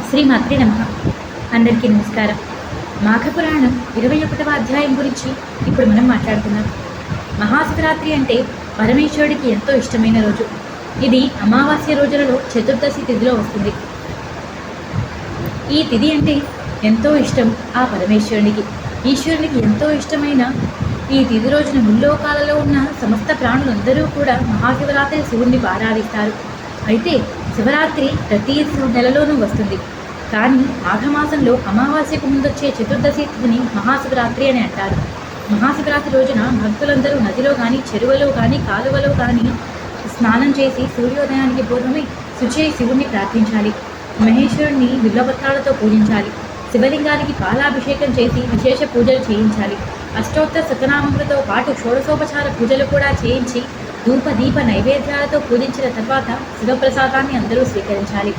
శ్రీమాత్రే నమః. అందరికీ నమస్కారం. మాఘపురాణం 21వ అధ్యాయం గురించి ఇప్పుడు మనం మాట్లాడుతున్నాం. మహాశివరాత్రి అంటే పరమేశ్వరుడికి ఎంతో ఇష్టమైన రోజు. ఇది అమావాస్య రోజులలో చతుర్దశి తిథిలో వస్తుంది. ఈ తిథి అంటే ఎంతో ఇష్టం ఆ పరమేశ్వరునికి. ఈశ్వరునికి ఎంతో ఇష్టమైన ఈ తిథి రోజున ముల్లోకాలలో ఉన్న సమస్త ప్రాణులందరూ కూడా మహాశివరాత్రి శివుణ్ణి ఆరాధిస్తారు. అయితే శివరాత్రి ప్రతి నెలలోనూ వస్తుంది. కానీ మాఘమాసంలో అమావాస్యకు ముందొచ్చే చతుర్దశి తిథిని మహాశివరాత్రి అని అంటారు. మహాశివరాత్రి రోజున భక్తులందరూ నదిలో కానీ చెరువులో కానీ కాలువలో కానీ స్నానం చేసి సూర్యోదయానికి పూర్వమే శుచి శివుణ్ణి ప్రార్థించాలి. మహేశ్వరుణ్ణి బిల్వపత్రాలతో పూజించాలి. శివలింగానికి పాలాభిషేకం చేసి విశేష పూజలు చేయించాలి. అష్టోత్తర శతనామములతో పాటు షోడశోపచార పూజలు కూడా చేయించి ధూప దీప నైవేద్యాలతో పూజించిన తర్వాత శివప్రసాదాన్ని అందరూ స్వీకరించాలి.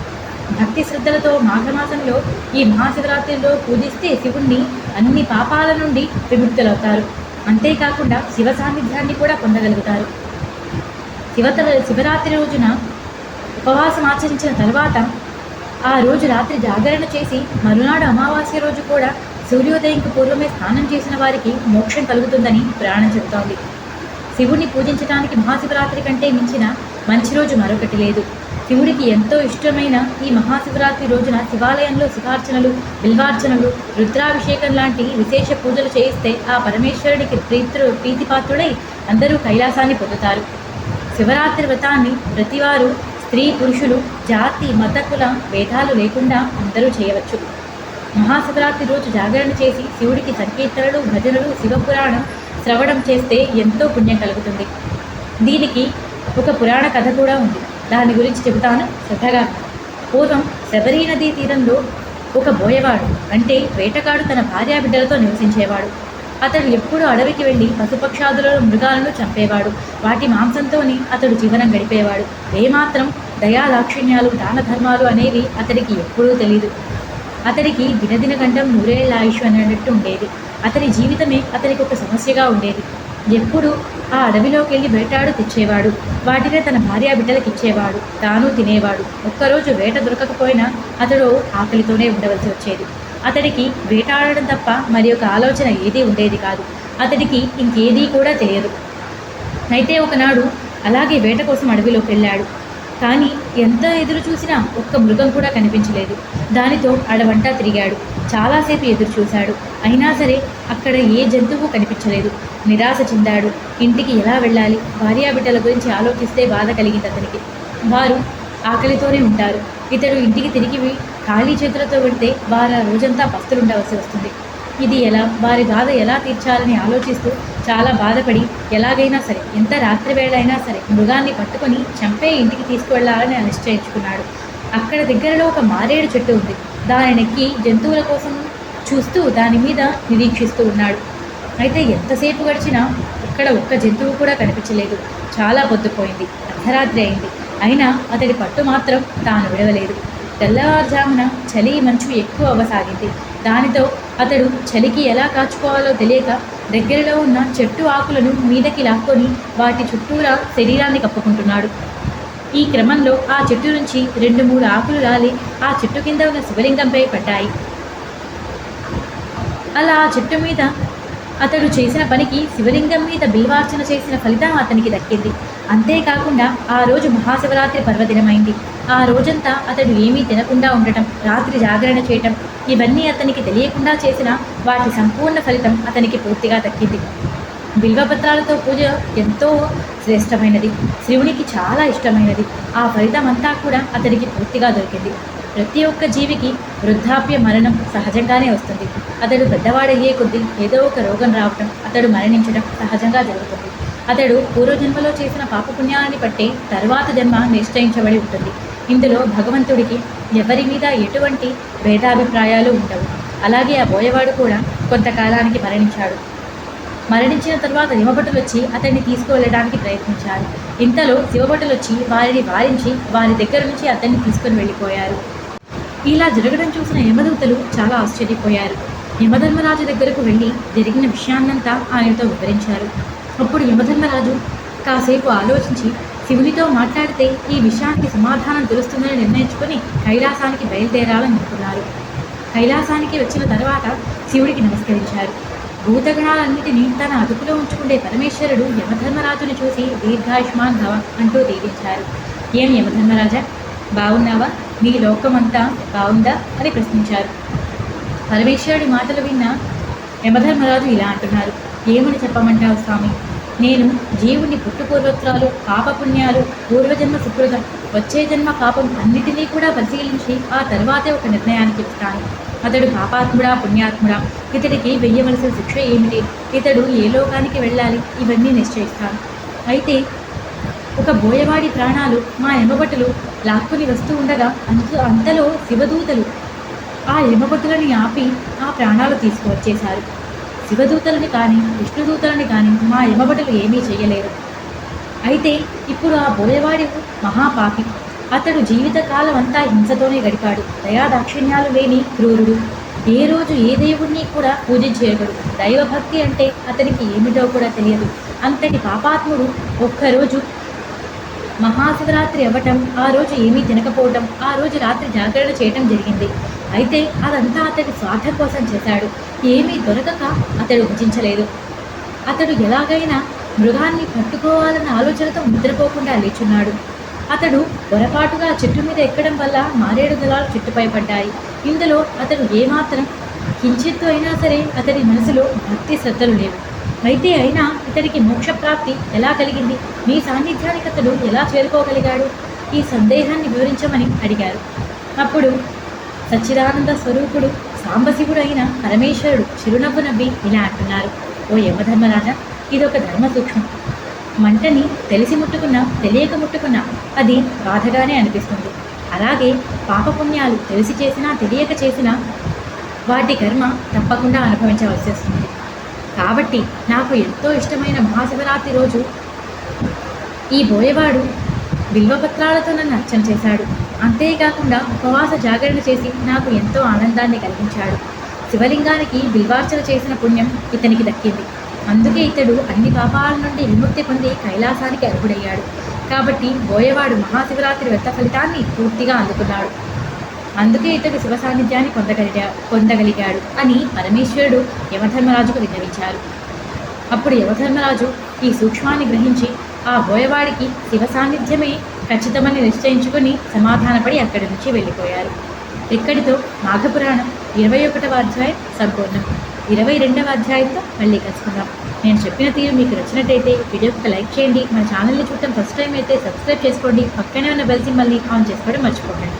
భక్తి శ్రద్ధలతో మాఘమాసంలో ఈ మహాశివరాత్రిలో పూజిస్తే శివుణ్ణి అన్ని పాపాల నుండి విముక్తులవుతారు. అంతేకాకుండా శివ సాన్నిధ్యాన్ని కూడా పొందగలుగుతారు. శివరాత్రి రోజున ఉపవాసం ఆచరించిన తర్వాత ఆ రోజు రాత్రి జాగరణ చేసి మరునాడు అమావాస్య రోజు కూడా సూర్యోదయంకు పూర్వమే స్నానం చేసిన వారికి మోక్షం కలుగుతుందని పురాణం చెబుతోంది. శివుణ్ణి పూజించడానికి మహాశివరాత్రి కంటే మించిన మంచి రోజు మరొకటి లేదు. శివుడికి ఎంతో ఇష్టమైన ఈ మహాశివరాత్రి రోజున శివాలయంలో శివార్చనలు, బిల్వార్చనలు, రుద్రాభిషేకం లాంటి విశేష పూజలు చేయిస్తే ఆ పరమేశ్వరుడికి ప్రీతిపాత్రుడై అందరూ కైలాసాన్ని పొందుతారు. శివరాత్రి వ్రతాన్ని ప్రతివారు స్త్రీ పురుషులు జాతి మత కుల భేదాలు లేకుండా అందరూ చేయవచ్చు. మహాశివరాత్రి రోజు జాగరణ చేసి శివుడికి సంకీర్తనలు, భజనలు, శివపురాణం శ్రవణం చేస్తే ఎంతో పుణ్యం కలుగుతుంది. దీనికి ఒక పురాణ కథ కూడా ఉంది. దాని గురించి చెబుతాను శ్రద్ధగా. పూర్వం శబరీ నదీ తీరంలో ఒక బోయవాడు అంటే వేటగాడు తన భార్యాబిడ్డలతో నివసించేవాడు. అతడు ఎప్పుడూ అడవికి వెళ్ళి పశుపక్షాదులను మృగాలను చంపేవాడు. వాటి మాంసంతోనే అతడు జీవనం గడిపేవాడు. ఏమాత్రం దయాదాక్షిణ్యాలు, దాన ధర్మాలు అనేవి అతడికి ఎప్పుడూ తెలియదు. అతడికి దినదిన గంటం నూరేళ్ల ఆయుష్ అన్నట్టు ఉండేది. అతని జీవితమే అతనికి ఒక సమస్యగా ఉండేది. ఎప్పుడు ఆ అడవిలోకి వెళ్ళి వేటాడు తెచ్చేవాడు. వాటినే తన భార్యా బిడ్డలకు ఇచ్చేవాడు. తాను తినేవాడు. ఒక్కరోజు వేట దొరకకపోయినా అతడు ఆకలితోనే ఉండవలసి వచ్చేది. అతడికి వేటాడడం తప్ప మరి ఒక ఆలోచన ఏదీ ఉండేది కాదు. అతడికి ఇంకేదీ కూడా తెలియదు. అయితే ఒకనాడు అలాగే వేట కోసం అడవిలోకి వెళ్ళాడు. కానీ ఎంత ఎదురు చూసినా ఒక్క మృగం కూడా కనిపించలేదు. దానితో అడవంటా తిరిగాడు. చాలాసేపు ఎదురు చూశాడు. అయినా సరే అక్కడ ఏ జంతువు కనిపించలేదు. నిరాశ చెందాడు. ఇంటికి ఎలా వెళ్ళాలి? భార్యాబిడ్డల గురించి ఆలోచిస్తే బాధ కలిగింది అతనికి. వారు ఆకలితోనే ఉంటారు. ఇతడు ఇంటికి తిరిగి ఖాళీ చేతులతో వెళ్తే వారు ఆ రోజంతా పస్తులుండవలసి వస్తుంది. ఇది ఎలా, వారి బాధ ఎలా తీర్చాలని ఆలోచిస్తూ చాలా బాధపడి ఎలాగైనా సరే, ఎంత రాత్రి వేళ అయినా సరే మృగాన్ని పట్టుకొని చంపే ఇంటికి తీసుకువెళ్ళాలని నిశ్చయించుకున్నాడు. అక్కడ దగ్గరలో ఒక మారేడు చెట్టు ఉంది. దానినెక్కి జంతువుల కోసం చూస్తూ దాని మీద నిరీక్షిస్తూ ఉన్నాడు. అయితే ఎంతసేపు గడిచినా ఇక్కడ ఒక్క జంతువు కూడా కనిపించలేదు. చాలా పొద్దుపోయింది. అర్ధరాత్రి అయింది. అయినా అతడి పట్టు మాత్రం తాను విడవలేదు. తెల్లవారుజామున చలి మంచు ఎక్కువ అవ్వసాగింది. దానితో అతడు చలికి ఎలా కాచుకోవాలో తెలియక దగ్గరలో ఉన్న చెట్టు ఆకులను మీదకి లాక్కొని వాటి చుట్టూరా శరీరాన్ని కప్పుకుంటున్నాడు. ఈ క్రమంలో ఆ చెట్టు నుంచి 2-3 ఆకులు రాలి ఆ చెట్టు కింద ఉన్న శివలింగంపై పడ్డాయి. అలా ఆ చెట్టు మీద అతడు చేసిన పనికి శివలింగం మీద బిల్వార్చన చేసిన ఫలితం అతనికి దక్కింది. అంతేకాకుండా ఆ రోజు మహాశివరాత్రి పర్వదినమైంది. ఆ రోజంతా అతడు ఏమీ తినకుండా ఉండటం, రాత్రి జాగరణ చేయటం, ఇవన్నీ అతనికి తెలియకుండా చేసిన వాటి సంపూర్ణ ఫలితం అతనికి పూర్తిగా దక్కింది. బిల్వపత్రాలతో పూజ ఎంతో శ్రేష్టమైనది. శివునికి చాలా ఇష్టమైనది. ఆ ఫలితం అంతా కూడా అతనికి పూర్తిగా దొరికింది. ప్రతి ఒక్క జీవికి వృద్ధాప్య మరణం సహజంగానే వస్తుంది. అతడు పెద్దవాడయ్యే కొద్దీ ఏదో ఒక రోగం రావటం, అతడు మరణించడం సహజంగా జరుగుతుంది. అతడు పూర్వజన్మలో చేసిన పాపపుణ్యాన్ని బట్టి తరువాత జన్మ నిశ్చయించబడి ఉంటుంది. ఇందులో భగవంతుడికి ఎవరి మీద ఎటువంటి భేదాభిప్రాయాలు ఉండవు. అలాగే ఆ బోయవాడు కూడా కొంతకాలానికి మరణించాడు. మరణించిన తర్వాత యమభటులు వచ్చి అతన్ని తీసుకువెళ్ళడానికి ప్రయత్నించారు. ఇంతలో శివభటులు వచ్చి వారిని వారించి వారి దగ్గర నుంచి అతన్ని తీసుకుని వెళ్ళిపోయారు. ఇలా జరగడం చూసిన యమదూతలు చాలా ఆశ్చర్యపోయారు. యమధర్మరాజు దగ్గరకు వెళ్ళి జరిగిన విషయాన్నంతా ఆయనతో వివరించారు. అప్పుడు యమధర్మరాజు కాసేపు ఆలోచించి శివునితో మాట్లాడితే ఈ విషయానికి సమాధానం తెలుస్తుందని నిర్ణయించుకొని కైలాసానికి బయలుదేరాలని అనుకున్నారు. కైలాసానికి వచ్చిన తర్వాత శివుడికి నమస్కరించారు. భూతగణాలన్నిటినీ తన అదుపులో ఉంచుకునే పరమేశ్వరుడు యమధర్మరాజుని చూసి దీర్ఘాయుష్మాన్ భవ అంటూ దీవించారు. ఏం యమధర్మరాజా, బాగున్నావా? నీ లోకమంతా బాగుందా అని ప్రశ్నించారు. పరమేశ్వరుడి మాటలు విన్న యమధర్మరాజు ఇలా అంటున్నారు. ఏమని చెప్పమంటావు స్వామి? నేను జీవుని పుట్టుపూర్వత్రాలు, పాపపుణ్యాలు, పూర్వజన్మ సుకృతం, వచ్చే జన్మ పాపం అన్నిటినీ కూడా పరిశీలించి ఆ తర్వాతే ఒక నిర్ణయానికి వస్తాను. అతడు పాపాత్ముడా పుణ్యాత్ముడా, ఇతడికి వెయ్యవలసిన శిక్ష ఏమిటి, ఇతడు ఏ లోకానికి వెళ్ళాలి, ఇవన్నీ నిశ్చయిస్తాను. అయితే ఒక బోయవాడి ప్రాణాలు మా యమభటులు లాక్కుని వస్తూ ఉండగా అంతలో శివదూతలు ఆ యమభటులని ఆపి ఆ ప్రాణాలు తీసుకువచ్చేశారు. శివదూతలని కానీ విష్ణుదూతలని కానీ మా యమభటులు ఏమీ చేయలేరు. అయితే ఇప్పుడు ఆ బోయవాడి మహాపాపి. అతడు జీవితకాలం అంతా హింసతోనే గడిపాడు. దయాదాక్షిణ్యాలు లేని క్రూరుడు. ఏ రోజు ఏ దేవుణ్ణి కూడా పూజించేయగడు. దైవభక్తి అంటే అతనికి ఏమిటో కూడా తెలియదు. అంతటి పాపాత్ముడు ఒక్కరోజు మహాశివరాత్రి అవ్వటం, ఆ రోజు ఏమీ తినకపోవటం, ఆ రోజు రాత్రి జాగరణ చేయటం జరిగింది. అయితే అదంతా అతడి స్వార్థం కోసం చేశాడు. ఏమీ దొరకక అతడు భుజించలేదు. అతడు ఎలాగైనా మృగాన్ని పట్టుకోవాలన్న ఆలోచనతో నిద్రపోకుండా లేచున్నాడు. అతడు పొరపాటుగా చెట్టు మీద ఎక్కడం వల్ల మారేడు దళాలు చెట్టుపై పడ్డాయి. ఇందులో అతడు ఏమాత్రం కించిత్తు అయినా సరే అతడి మనసులో భక్తి శ్రద్ధలు లేవు. అయితే అయినా ఇతడికి మోక్షప్రాప్తి ఎలా కలిగింది? నీ సాన్నిధ్యానికి అతడు ఎలా చేరుకోగలిగాడు? ఈ సందేహాన్ని వివరించమని అడిగారు. అప్పుడు సచ్చిదానంద స్వరూపుడు సాంబశివుడు అయిన పరమేశ్వరుడు చిరునవ్వు నవ్వి ఇలా అంటున్నారు. ఓ యమధర్మరాజా, ఇదొక ధర్మ సూక్ష్మం. మంటని తెలిసి ముట్టుకున్నా తెలియక ముట్టుకున్నా అది బాధగానే అనిపిస్తుంది. అలాగే పాపపుణ్యాలు తెలిసి చేసినా తెలియక చేసినా వాటి కర్మ తప్పకుండా అనుభవించవలసి వస్తుంది. కాబట్టి నాకు ఎంతో ఇష్టమైన మహాశివరాత్రి రోజు ఈ బోయవాడు బిల్వపత్రాలతో నన్ను అర్చన చేశాడు. అంతేకాకుండా ఉపవాస జాగరణ చేసి నాకు ఎంతో ఆనందాన్ని కలిగించాడు. శివలింగానికి బిల్వార్చన చేసిన పుణ్యం ఇతనికి దక్కింది. అందుకే ఇతడు అన్ని పాపాల నుండి విముక్తి పొంది కైలాసానికి అర్హుడయ్యాడు. కాబట్టి బోయవాడు మహాశివరాత్రి వ్రత ఫలితాన్ని పూర్తిగా అందుకున్నాడు. అందుకే ఇతడు శివ సాన్నిధ్యాన్ని పొందగలిగాడు అని పరమేశ్వరుడు యమధర్మరాజుకు విన్నవించారు. అప్పుడు యమధర్మరాజు ఈ సూక్ష్మాన్ని గ్రహించి ఆ బోయవాడికి శివ సాన్నిధ్యమే ఖచ్చితమని నిశ్చయించుకుని సమాధానపడి అక్కడి నుంచి వెళ్ళిపోయారు. ఇక్కడితో మాఘపురాణం 21వ అధ్యాయం సంపూర్ణం. 22వ అధ్యాయంతో మళ్ళీ కలుసుకుందాం. నేను చెప్పిన తీరు మీకు నచ్చినట్టయితే వీడియోకి లైక్ చేయండి. మన ఛానల్ని చూడటం ఫస్ట్ టైం అయితే సబ్స్క్రైబ్ చేసుకోండి. పక్కనే ఉన్న బెల్ సింబల్ని ఆన్ చేసుకోవడం మర్చిపోకండి.